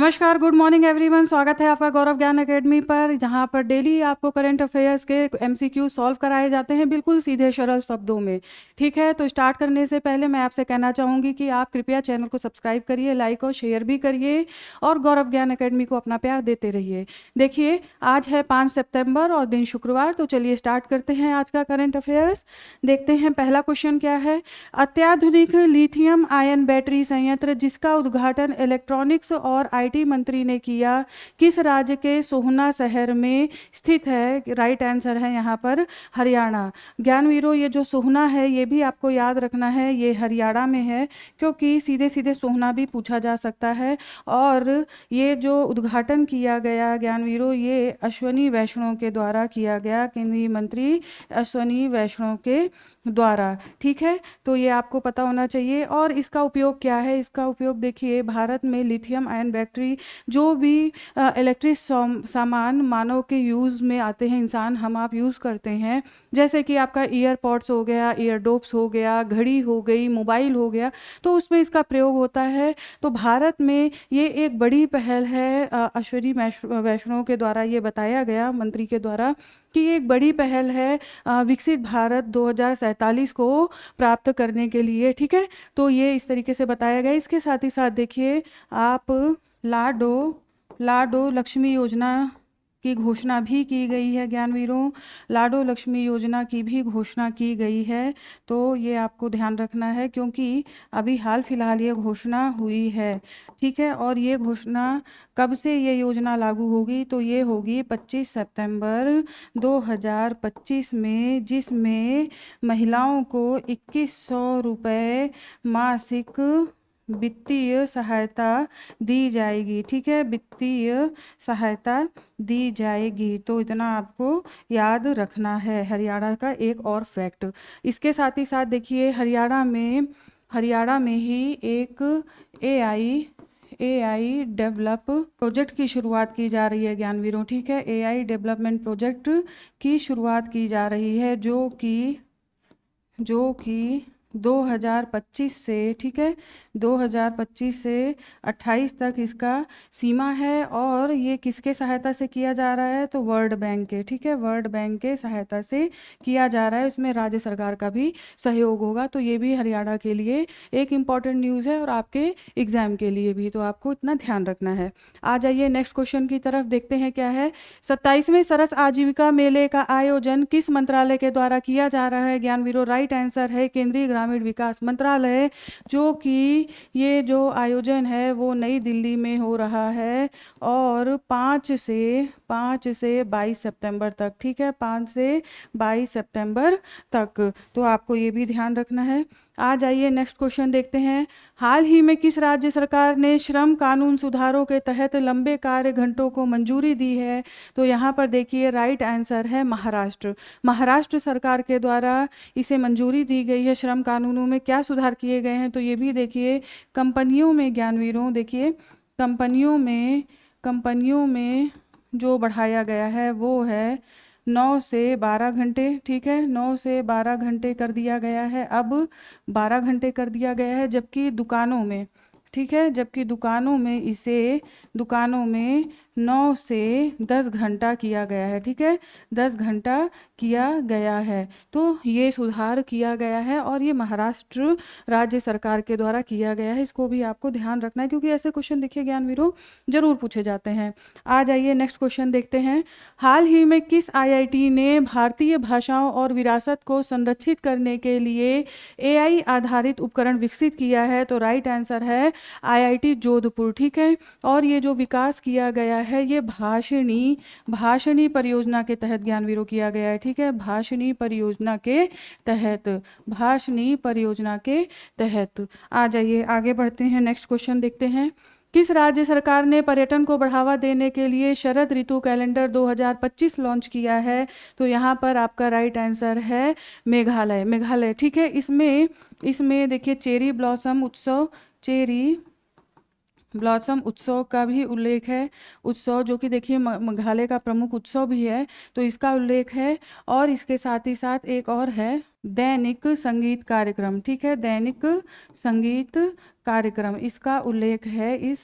नमस्कार, good morning everyone. स्वागत है आपका गौरव ज्ञान एकेडमी पर, जहां पर डेली आपको करंट अफेयर्स के एमसीक्यू सॉल्व कराए जाते हैं बिल्कुल सीधे सरल शब्दों में। ठीक है, तो स्टार्ट करने से पहले मैं आपसे कहना चाहूँगी कि आप कृपया चैनल को सब्सक्राइब करिए, लाइक और शेयर भी करिए और गौरव ज्ञान एकेडमी को अपना प्यार देते रहिए। देखिए, आज है 5 सितंबर और दिन शुक्रवार, तो चलिए स्टार्ट करते हैं आज का करंट अफेयर्स। देखते हैं पहला क्वेश्चन क्या है। अत्याधुनिक लिथियम आयन बैटरी संयंत्र जिसका उद्घाटन इलेक्ट्रॉनिक्स और आईटी मंत्री ने किया, किस राज्य के सोहना शहर में स्थित है? राइट आंसर है यहाँ पर हरियाणा। ज्ञानवीरों, ये जो सोहना है ये भी आपको याद रखना है, ये हरियाणा में है, क्योंकि सीधे सीधे सोहना भी पूछा जा सकता है। और ये जो उद्घाटन किया गया ज्ञानवीरों, ये अश्वनी वैष्णव के द्वारा किया गया, केंद्रीय मंत्री अश्वनी वैष्णव के द्वारा। ठीक है, तो ये आपको पता होना चाहिए। और इसका उपयोग क्या है? इसका उपयोग देखिए, भारत में लिथियम आयन बैटरी, जो भी इलेक्ट्रिक सामान मानव के यूज़ में आते हैं, इंसान हम आप यूज़ करते हैं, जैसे कि आपका ईयरपॉड्स हो गया, ईयरडोप्स हो गया, घड़ी हो गई, मोबाइल हो गया, तो उसमें इसका प्रयोग होता है। तो भारत में ये एक बड़ी पहल है, अश्वनी वैष्णव के द्वारा ये बताया गया, मंत्री के द्वारा, कि एक बड़ी पहल है विकसित भारत 2047 को प्राप्त करने के लिए। ठीक है, तो ये इस तरीके से बताया गया। इसके साथ ही साथ देखिए, आप लाडो लक्ष्मी योजना की घोषणा भी की गई है ज्ञानवीरों। लाडो लक्ष्मी योजना की भी घोषणा की गई है, तो ये आपको ध्यान रखना है, क्योंकि अभी हाल फिलहाल ये घोषणा हुई है। ठीक है, और ये घोषणा कब से ये योजना लागू होगी? तो ये होगी 25 सितंबर 2025 में, जिसमें महिलाओं को 2100 रुपये मासिक वित्तीय सहायता दी जाएगी। ठीक है, वित्तीय सहायता दी जाएगी। तो इतना आपको याद रखना है हरियाणा का एक और फैक्ट। इसके साथ ही साथ देखिए, हरियाणा में ही एक एआई डेवलप प्रोजेक्ट की शुरुआत की जा रही है ज्ञानवीरों। ठीक है, एआई डेवलपमेंट प्रोजेक्ट की शुरुआत की जा रही है, जो कि 2025 से, ठीक है, 2025 से 28 तक इसका सीमा है। और ये किसके सहायता से किया जा रहा है? तो वर्ल्ड बैंक के। ठीक है, वर्ल्ड बैंक के सहायता से किया जा रहा है। इसमें राज्य सरकार का भी सहयोग होगा। तो ये भी हरियाणा के लिए एक इम्पॉर्टेंट न्यूज़ है और आपके एग्जाम के लिए भी, तो आपको इतना ध्यान रखना है। आ जाइए नेक्स्ट क्वेश्चन की तरफ, देखते हैं क्या है। 27वें सरस आजीविका मेले का आयोजन किस मंत्रालय के द्वारा किया जा रहा है ज्ञानवीरों? राइट आंसर है केंद्रीय ग्रामीण विकास मंत्रालय, जो कि ये जो आयोजन है वो नई दिल्ली में हो रहा है, और 5 से 22 सितंबर तक। ठीक है, 5 से 22 सितंबर तक, तो आपको ये भी ध्यान रखना है। आ जाइए नेक्स्ट क्वेश्चन देखते हैं। हाल ही में किस राज्य सरकार ने श्रम कानून सुधारों के तहत लंबे कार्य घंटों को मंजूरी दी है? तो यहाँ पर देखिए, राइट आंसर है महाराष्ट्र। महाराष्ट्र सरकार के द्वारा इसे मंजूरी दी गई है। श्रम कानूनों में क्या सुधार किए गए हैं? तो ये भी देखिए, कंपनियों में ज्ञानवीरों, देखिए कंपनियों में जो बढ़ाया गया है वो है 9 से 12 घंटे। ठीक है, 9 से 12 घंटे कर दिया गया है, अब 12 घंटे कर दिया गया है। जबकि दुकानों में, ठीक है, जबकि दुकानों में 9 से 10 घंटा किया गया है। ठीक है, 10 घंटा किया गया है। तो ये सुधार किया गया है और ये महाराष्ट्र राज्य सरकार के द्वारा किया गया है। इसको भी आपको ध्यान रखना है, क्योंकि ऐसे क्वेश्चन देखिए ज्ञानवीरों जरूर पूछे जाते हैं। आ जाइए नेक्स्ट क्वेश्चन देखते हैं। हाल ही में किस आईआईटी ने भारतीय भाषाओं और विरासत को संरक्षित करने के लिए एआई आधारित उपकरण विकसित किया है? तो राइट आंसर है आईआईटी जोधपुर। ठीक है, और ये जो विकास किया गया है ये भाषणी परियोजना के तहत ज्ञानवीरों किया गया है। ठीक है, भाषणी परियोजना के तहत। आ जाइए आगे बढ़ते हैं, नेक्स्ट क्वेश्चन देखते हैं। किस राज्य सरकार ने पर्यटन को बढ़ावा देने के लिए शरद ऋतु कैलेंडर 2025 लॉन्च किया है? तो यहाँ पर आपका राइट आंसर है मेघालय। ठीक है, इसमें देखिए चेरी ब्लॉसम उत्सव का भी उल्लेख है। उत्सव जो कि देखिए मेघालय का प्रमुख उत्सव भी है, तो इसका उल्लेख है। और इसके साथ ही साथ एक और है दैनिक संगीत कार्यक्रम। ठीक है, दैनिक संगीत कार्यक्रम, इसका उल्लेख है इस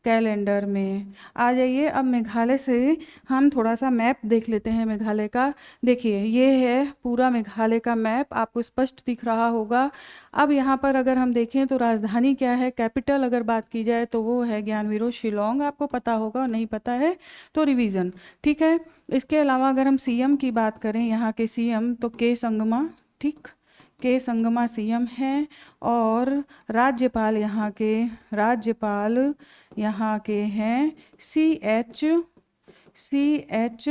कैलेंडर में। आ जाइए, अब मेघालय से हम थोड़ा सा मैप देख लेते हैं मेघालय का। देखिए, ये है पूरा मेघालय का मैप, आपको स्पष्ट दिख रहा होगा। अब यहाँ पर अगर हम देखें तो राजधानी क्या है, कैपिटल अगर बात की जाए तो वो है ज्ञानवीरो शिलोंग। आपको पता होगा, नहीं पता है तो रिवीजन, ठीक है। इसके अलावा अगर हम सीएम की बात करें, यहाँ के सीएम तो के संगमा, ठीक, के संगमा सीएम हैं। और राज्यपाल यहाँ के हैं सी एच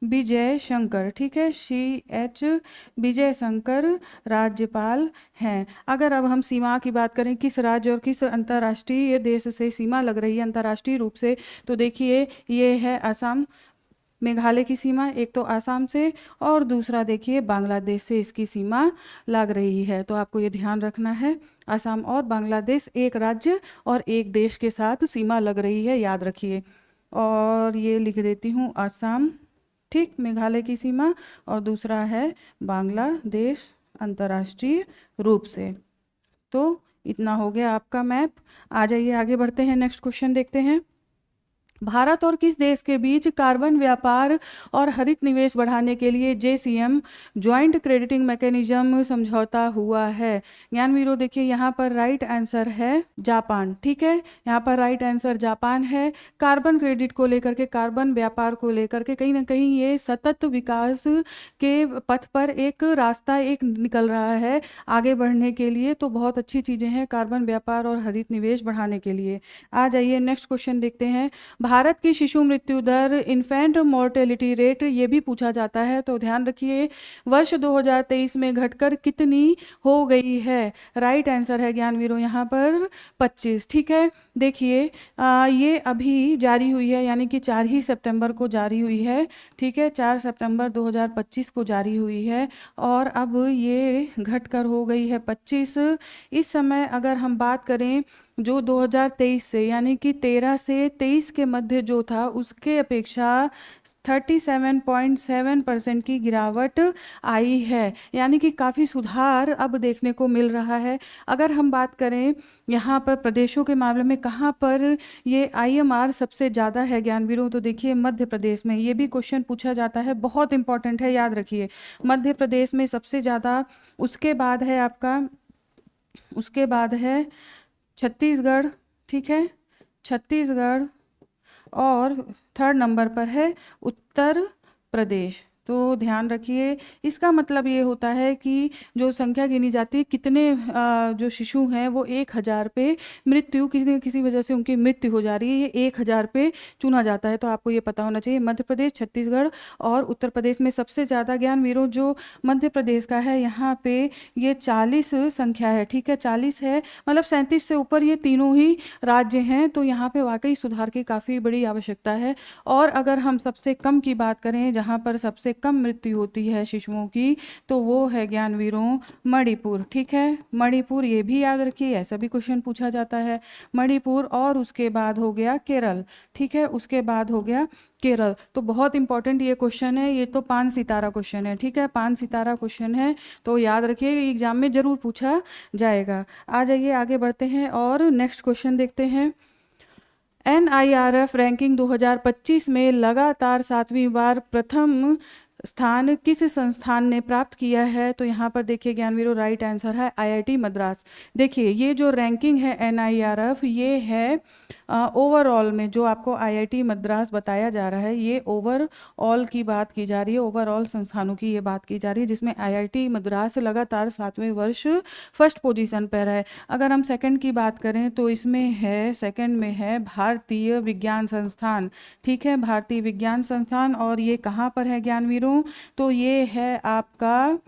विजय शंकर, ठीक है, CH विजय शंकर राज्यपाल हैं। अगर अब हम सीमा की बात करें, किस राज्य और किस अंतर्राष्ट्रीय देश से सीमा लग रही है अंतर्राष्ट्रीय रूप से, तो देखिए ये है असम, मेघालय की सीमा एक तो आसाम से और दूसरा देखिए बांग्लादेश से इसकी सीमा लग रही है। तो आपको ये ध्यान रखना है, असम और बांग्लादेश एक राज्य और एक देश के साथ सीमा लग रही है, याद रखिए। और ये लिख देती हूँ असम, ठीक, मेघालय की सीमा, और दूसरा है बांग्लादेश अंतर्राष्ट्रीय रूप से। तो इतना हो गया आपका मैप। आ जाइए आगे बढ़ते हैं, नेक्स्ट क्वेश्चन देखते हैं। भारत और किस देश के बीच कार्बन व्यापार और हरित निवेश बढ़ाने के लिए JCM ज्वाइंट क्रेडिटिंग मैकेनिज्म समझौता हुआ है? ज्ञानवीरों देखिए, यहाँ पर राइट आंसर है जापान, ठीक है, यहाँ पर राइट आंसर जापान है। कार्बन क्रेडिट को लेकर के, कार्बन व्यापार को लेकर के कहीं ना कहीं ये सतत विकास के पथ पर एक रास्ता एक निकल रहा है आगे बढ़ने के लिए। तो बहुत अच्छी चीज़ें हैं कार्बन व्यापार और हरित निवेश बढ़ाने के लिए। आ जाइए नेक्स्ट क्वेश्चन देखते हैं। भारत की शिशु मृत्यु दर, इन्फेंट मोर्टेलिटी रेट, ये भी पूछा जाता है, तो ध्यान रखिए वर्ष 2023 में घटकर कितनी हो गई है? राइट आंसर है ज्ञानवीरों यहाँ पर 25, ठीक है। देखिए ये अभी जारी हुई है, यानी कि 4 ही सितंबर को जारी हुई है, ठीक है, 4 सितंबर 2025 को जारी हुई है और अब ये घटकर हो गई है 25। इस समय अगर हम बात करें जो 2023 से, यानी कि 13 से 23 के मध्य जो था, उसके अपेक्षा 37.7% की गिरावट आई है, यानी कि काफ़ी सुधार अब देखने को मिल रहा है। अगर हम बात करें यहाँ पर प्रदेशों के मामले में कहाँ पर ये IMR सबसे ज़्यादा है ज्ञानवीरों, तो देखिए मध्य प्रदेश में। ये भी क्वेश्चन पूछा जाता है, बहुत इंपॉर्टेंट है, याद रखिए, मध्य प्रदेश में सबसे ज़्यादा। उसके बाद है आपका, उसके बाद है छत्तीसगढ़, ठीक है, छत्तीसगढ़, और थर्ड नंबर पर है उत्तर प्रदेश। तो ध्यान रखिए, इसका मतलब ये होता है कि जो संख्या गिनी जाती है, कितने जो शिशु हैं वो 1000 पे मृत्यु, किसी वजह से उनकी मृत्यु हो जा रही है, ये 1000 पे चुना जाता है। तो आपको ये पता होना चाहिए, मध्य प्रदेश, छत्तीसगढ़ और उत्तर प्रदेश में सबसे ज़्यादा। ज्ञानवीरों जो मध्य प्रदेश का है, यहाँ पे ये 40 संख्या है, ठीक है, 40 है, मतलब 37 से ऊपर ये तीनों ही राज्य हैं। तो यहाँ पे वाकई सुधार की काफ़ी बड़ी आवश्यकता है। और अगर हम सबसे कम की बात करें, जहाँ पर सबसे कम मृत्यु होती है शिशुओं की, तो वो है ज्ञानवीरों मणिपुर, ठीक है, मणिपुर, ये भी याद रखिए, ऐसा भी क्वेश्चन पूछा जाता है, मणिपुर। और उसके बाद हो गया केरल, ठीक है, उसके बाद हो गया केरल। तो बहुत इंपॉर्टेंट ये क्वेश्चन है, ये तो 5 सितारा क्वेश्चन है, ठीक है, 5 सितारा क्वेश्चन है, तो याद रखिए एग्जाम में जरूर पूछा जाएगा। आ जाइए आगे बढ़ते हैं और नेक्स्ट क्वेश्चन देखते हैं। NIRF रैंकिंग 2025 में लगातार 7वीं बार प्रथम स्थान किस संस्थान ने प्राप्त किया है? तो यहाँ पर देखिए ज्ञानवीरों, राइट आंसर है IIT मद्रास। देखिए ये जो रैंकिंग है NIRF, ये है ओवरऑल में, जो आपको IIT मद्रास बताया जा रहा है, ये ओवरऑल की बात की जा रही है, ओवरऑल संस्थानों की ये बात की जा रही है, जिसमें IIT मद्रास लगातार 7वें वर्ष फर्स्ट पोजीशन पर है। अगर हम सेकंड की बात करें तो इसमें है, सेकंड में है भारतीय विज्ञान संस्थान, ठीक है, भारतीय विज्ञान संस्थान। और ये कहाँ पर है ज्ञानवीरों? तो ये है आपका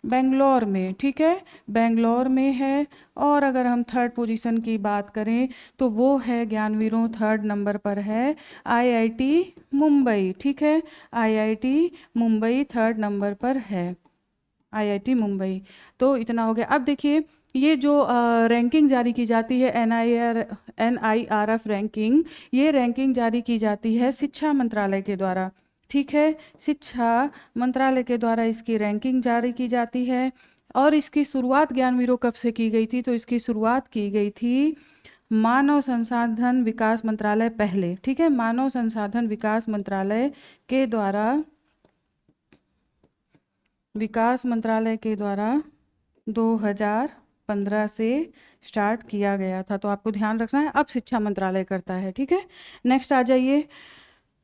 बेंगलोर में, ठीक है, बेंगलोर में है। और अगर हम थर्ड पोजीशन की बात करें तो वो है ज्ञानवीरों, थर्ड नंबर पर है IIT मुंबई, ठीक है, IIT मुंबई थर्ड नंबर पर है, IIT मुंबई। तो इतना हो गया। अब देखिए ये जो रैंकिंग जारी की जाती है NIRF रैंकिंग, ये रैंकिंग जारी की जाती है शिक्षा मंत्रालय के द्वारा, ठीक है, शिक्षा मंत्रालय के द्वारा इसकी रैंकिंग जारी की जाती है। और इसकी शुरुआत ज्ञानवीरों कब से की गई थी? तो इसकी शुरुआत की गई थी मानव संसाधन विकास मंत्रालय पहले, ठीक है, मानव संसाधन विकास मंत्रालय के द्वारा 2015 से स्टार्ट किया गया था। तो आपको ध्यान रखना है, अब शिक्षा मंत्रालय करता है, ठीक है। नेक्स्ट आ जाइए,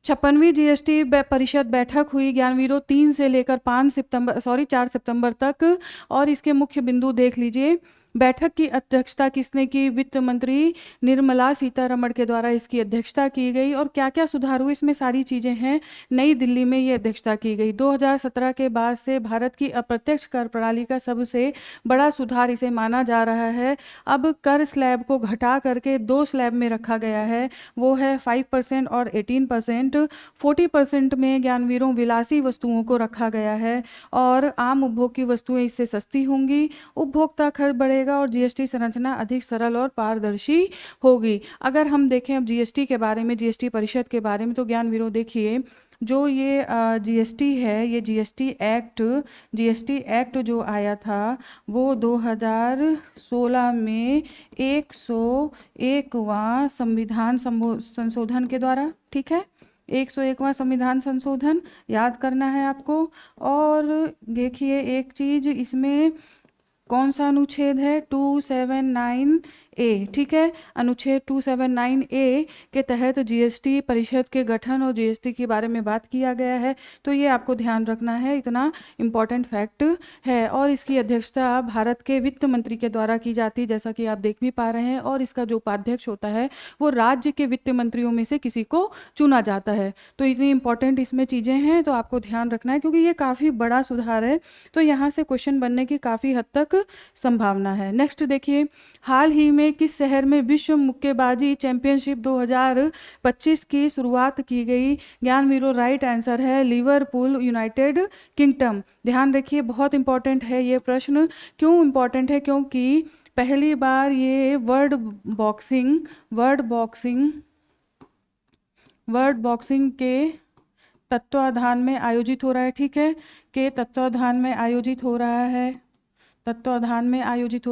56वीं जीएसटी परिषद बैठक हुई ज्ञानवीरों 3 से लेकर 4 सितंबर तक, और इसके मुख्य बिंदु देख लीजिए। बैठक की अध्यक्षता किसने की? वित्त मंत्री निर्मला सीतारमण के द्वारा इसकी अध्यक्षता की गई। और क्या क्या सुधार हुए इसमें सारी चीज़ें हैं, नई दिल्ली में ये अध्यक्षता की गई। 2017 के बाद से भारत की अप्रत्यक्ष कर प्रणाली का सबसे बड़ा सुधार इसे माना जा रहा है। अब कर स्लैब को घटा करके 2 स्लैब में रखा गया है, वो है 5% और 18%। 40% में ज्ञानवीरों विलासी वस्तुओं को रखा गया है, और आम उपभोग की वस्तुएं इससे सस्ती होंगी, उपभोक्ता खर्च बढ़ेगा और जीएसटी संरचना अधिक सरल और पारदर्शी होगी। अगर हम देखें अब जीएसटी के बारे में, जीएसटी परिषद के बारे में, तो ज्ञानवीरों देखिए, जो ये जीएसटी है, ये जीएसटी एक्ट जो आया था वो 2016 में 101वां संविधान संशोधन के द्वारा, ठीक है, 101वां संविधान संशोधन याद करना है आपको। और देखिए एक चीज़, इसमें कौन सा अनुच्छेद है? 279A, ठीक है, अनुच्छेद 279A के तहत जीएसटी परिषद के गठन और जीएसटी के बारे में बात किया गया है। तो ये आपको ध्यान रखना है, इतना इम्पॉर्टेंट फैक्ट है। और इसकी अध्यक्षता भारत के वित्त मंत्री के द्वारा की जाती है, जैसा कि आप देख भी पा रहे हैं। और इसका जो उपाध्यक्ष होता है वो राज्य के वित्त मंत्रियों में से किसी को चुना जाता है। तो इतनी इंपॉर्टेंट इसमें चीज़ें हैं, तो आपको ध्यान रखना है, क्योंकि ये काफ़ी बड़ा सुधार है। तो यहाँ से क्वेश्चन बनने की काफ़ी हद तक संभावना है। नेक्स्ट देखिए, हाल ही में किस शहर में विश्व मुक्केबाजी चैंपियनशिप 2025 की शुरुआत की गई? ज्ञानवीरों राइट आंसर है लिवरपूल, यूनाइटेड किंगडम। ध्यान रखिए, बहुत इंपॉर्टेंट है ये प्रश्न। क्यों इंपॉर्टेंट है? क्योंकि पहली बार ये वर्ल्ड बॉक्सिंग के तत्वाधान में आयोजित हो रहा है, ठीक है, के तत्वाधान में आयोजित हो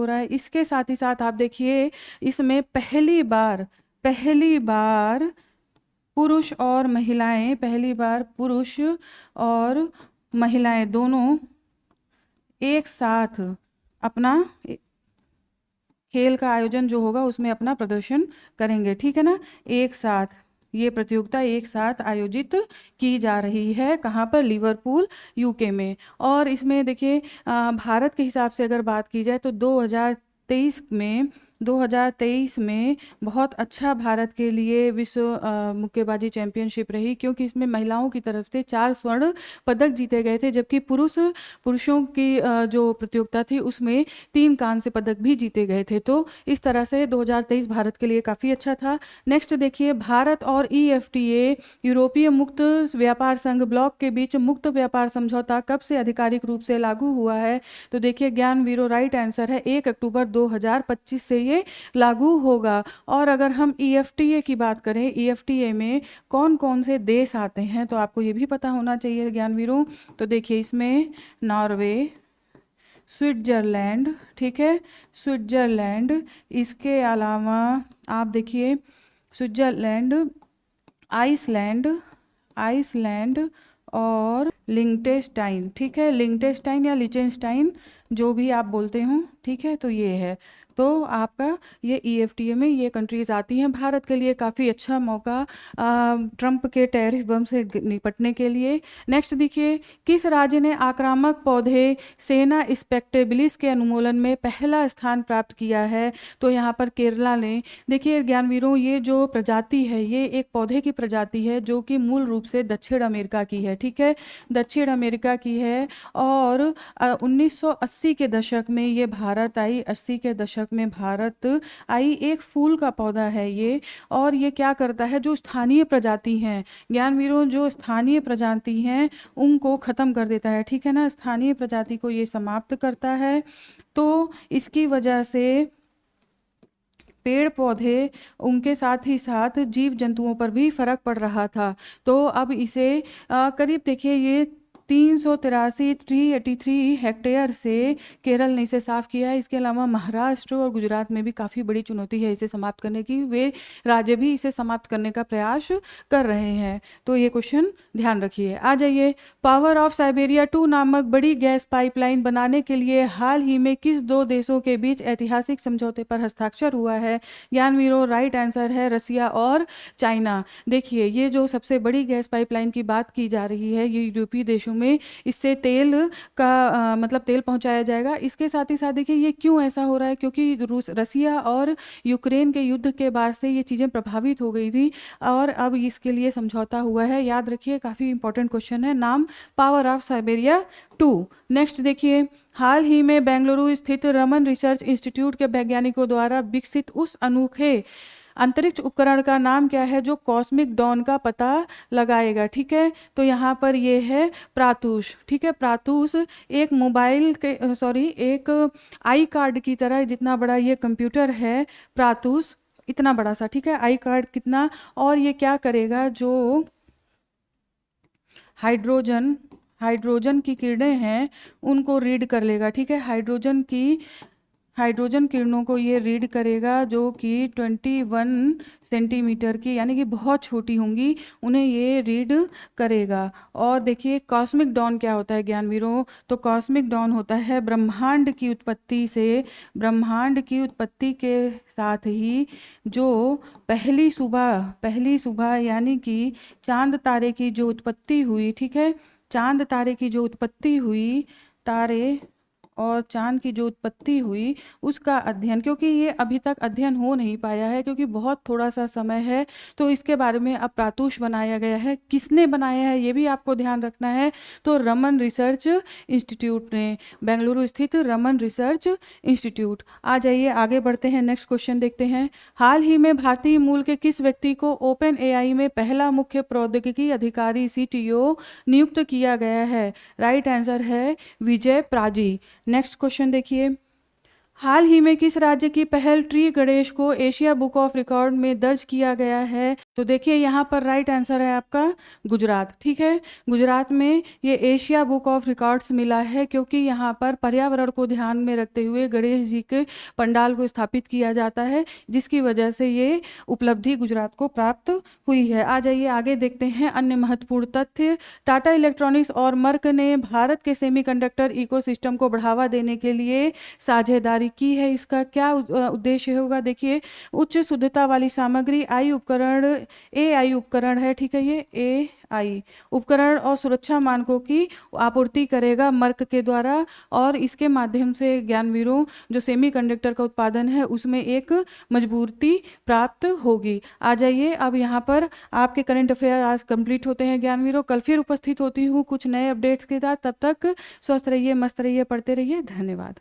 रहा है। इसके साथ ही साथ आप देखिए, इसमें पहली बार पुरुष और महिलाएं दोनों एक साथ अपना खेल का आयोजन जो होगा उसमें अपना प्रदर्शन करेंगे, ठीक है ना। एक साथ ये प्रतियोगिता एक साथ आयोजित की जा रही है, कहाँ पर? लिवरपूल, यूके में। और इसमें देखिए, भारत के हिसाब से अगर बात की जाए तो 2023 में बहुत अच्छा भारत के लिए विश्व मुक्केबाजी चैंपियनशिप रही, क्योंकि इसमें महिलाओं की तरफ से 4 स्वर्ण पदक जीते गए थे, जबकि पुरुषों की जो प्रतियोगिता थी उसमें 3 कांस्य पदक भी जीते गए थे। तो इस तरह से 2023 भारत के लिए काफ़ी अच्छा था। नेक्स्ट देखिए, भारत और EFTA यूरोपीय मुक्त व्यापार संघ ब्लॉक के बीच मुक्त व्यापार समझौता कब से आधिकारिक रूप से लागू हुआ है? तो देखिए ज्ञानवीरों राइट आंसर है 1 अक्टूबर 2025 से ये लागू होगा। और अगर हम EFTA की बात करें, EFTA में कौन कौन से देश आते हैं तो आपको ये भी पता होना चाहिए ज्ञानवीरों। तो देखिए इसमें नॉर्वे, स्विट्जरलैंड, ठीक है, स्विट्जरलैंड, इसके अलावा आप देखिए स्विट्जरलैंड, आइसलैंड और लिंक्टेनस्टाइन, ठीक है, लिंक्टेनस्टाइन या लिचेनस्टाइन जो भी आप बोलते हो, ठीक है। तो ये है, तो आपका ये EFTA में ये कंट्रीज़ आती हैं। भारत के लिए काफ़ी अच्छा मौका ट्रंप के टैरिफ बम से निपटने के लिए। नेक्स्ट देखिए, किस राज्य ने आक्रामक पौधे सेना स्पेक्टेबिलिस के अनुमूलन में पहला स्थान प्राप्त किया है? तो यहाँ पर केरला ने। देखिए ज्ञानवीरों, ये जो प्रजाति है ये एक पौधे की प्रजाति है जो कि मूल रूप से दक्षिण अमेरिका की है, ठीक है, दक्षिण अमेरिका की है। और 1980 के दशक में ये भारत आई, 80 के दशक में भारत आई। एक फूल का पौधा है ये, और ये क्या करता है, जो स्थानीय प्रजाति हैं ज्ञानवीरों, जो स्थानीय प्रजाति हैं उनको ख़त्म कर देता है, ठीक है ना, स्थानीय प्रजाति को ये समाप्त करता है। तो इसकी वजह से पेड़ पौधे, उनके साथ ही साथ जीव जंतुओं पर भी फर्क पड़ रहा था। तो अब इसे करीब देखिए ये 383 हेक्टेयर से केरल ने इसे साफ किया है। इसके अलावा महाराष्ट्र और गुजरात में भी काफ़ी बड़ी चुनौती है इसे समाप्त करने की, वे राज्य भी इसे समाप्त करने का प्रयास कर रहे हैं। तो ये क्वेश्चन ध्यान रखिए। आ जाइए, पावर ऑफ साइबेरिया 2 नामक बड़ी गैस पाइपलाइन बनाने के लिए हाल ही में किस दो देशों के बीच ऐतिहासिक समझौते पर हस्ताक्षर हुआ है? ज्ञानवीरों, राइट आंसर है रसिया और चाइना। देखिए, ये जो सबसे बड़ी गैस पाइपलाइन की बात की जा रही है, ये यूरोपीय देशों में इससे तेल का मतलब तेल पहुंचाया जाएगा। इसके साथ ही साथ देखिए ये क्यों ऐसा हो रहा है, क्योंकि रसिया और यूक्रेन के युद्ध के बाद से ये चीज़ें प्रभावित हो गई थी और अब इसके लिए समझौता हुआ है। याद रखिए, काफ़ी इंपॉर्टेंट क्वेश्चन है। नाम पावर ऑफ साइबेरिया 2। नेक्स्ट देखिए, हाल ही में बेंगलुरु स्थित रमन रिसर्च इंस्टीट्यूट के वैज्ञानिकों द्वारा विकसित उस अनोखे अंतरिक्ष उपकरण का नाम क्या है जो कॉस्मिक डॉन का पता लगाएगा? ठीक है, तो यहाँ पर ये है प्रातुष। ठीक है, प्रातुष एक मोबाइल के एक आई कार्ड की तरह जितना बड़ा ये कंप्यूटर है प्रातुष, इतना बड़ा सा। ठीक है, आई कार्ड कितना, और ये क्या करेगा, जो हाइड्रोजन की किरणें हैं उनको रीड कर लेगा। ठीक है, हाइड्रोजन किरणों को ये रीड करेगा, जो कि 21 सेंटीमीटर की, यानी कि बहुत छोटी होंगी, उन्हें ये रीड करेगा। और देखिए कॉस्मिक डॉन क्या होता है ज्ञानवीरों, तो कॉस्मिक डॉन होता है ब्रह्मांड की उत्पत्ति के साथ ही जो पहली सुबह यानी कि चांद तारे की जो उत्पत्ति हुई। ठीक है, चांद तारे की जो उत्पत्ति हुई, तारे और चांद की जो उत्पत्ति हुई उसका अध्ययन, क्योंकि ये अभी तक अध्ययन हो नहीं पाया है क्योंकि बहुत थोड़ा सा समय है, तो इसके बारे में अब प्रातुष बनाया गया है। किसने बनाया है ये भी आपको ध्यान रखना है, तो रमन रिसर्च इंस्टीट्यूट ने, बेंगलुरु स्थित रमन रिसर्च इंस्टीट्यूट। आ जाइए आगे बढ़ते हैं, नेक्स्ट क्वेश्चन देखते हैं। हाल ही में भारतीय मूल के किस व्यक्ति को ओपन एआई में पहला मुख्य प्रौद्योगिकी अधिकारी CTO नियुक्त किया गया है? राइट आंसर है विजय प्राजी। नेक्स्ट क्वेश्चन देखिए, हाल ही में किस राज्य की पहल ट्री गणेश को एशिया बुक ऑफ रिकॉर्ड में दर्ज किया गया है? तो देखिए यहाँ पर राइट आंसर है आपका गुजरात। ठीक है, गुजरात में ये एशिया बुक ऑफ रिकॉर्ड्स मिला है क्योंकि यहाँ पर पर्यावरण को ध्यान में रखते हुए गणेश जी के पंडाल को स्थापित किया जाता है, जिसकी वजह से ये उपलब्धि गुजरात को प्राप्त हुई है। आ जाइए आगे देखते हैं अन्य महत्वपूर्ण तथ्य। टाटा इलेक्ट्रॉनिक्स और मर्क ने भारत के सेमीकंडक्टर इकोसिस्टम को बढ़ावा देने के लिए साझेदारी की है। इसका क्या उद्देश्य होगा? देखिए, उच्च शुद्धता वाली सामग्री AI उपकरण है। ठीक है, ये AI उपकरण और सुरक्षा मानकों की आपूर्ति करेगा मर्क के द्वारा, और इसके माध्यम से ज्ञानवीरों जो सेमीकंडक्टर का उत्पादन है उसमें एक मजबूती प्राप्त होगी। आ जाइए, अब यहाँ पर आपके करंट अफेयर आज कंप्लीट होते हैं ज्ञानवीरों। कल फिर उपस्थित होती हूँ कुछ नए अपडेट्स के साथ। तब तक स्वस्थ रहिए, मस्त रहिए, पढ़ते रहिए। धन्यवाद।